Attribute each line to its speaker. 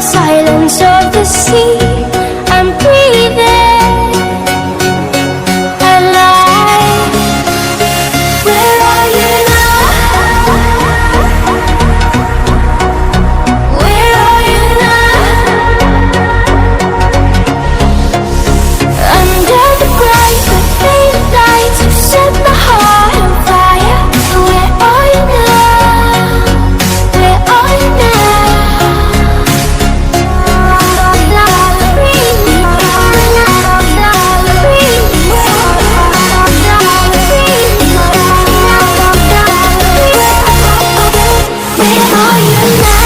Speaker 1: Silence of the sea, I'm breathing alive. Where are you now? Where are you now? Under the bright but faded lights, you set my heart on fire. Where are you now? Where are you now?
Speaker 2: Where are you now?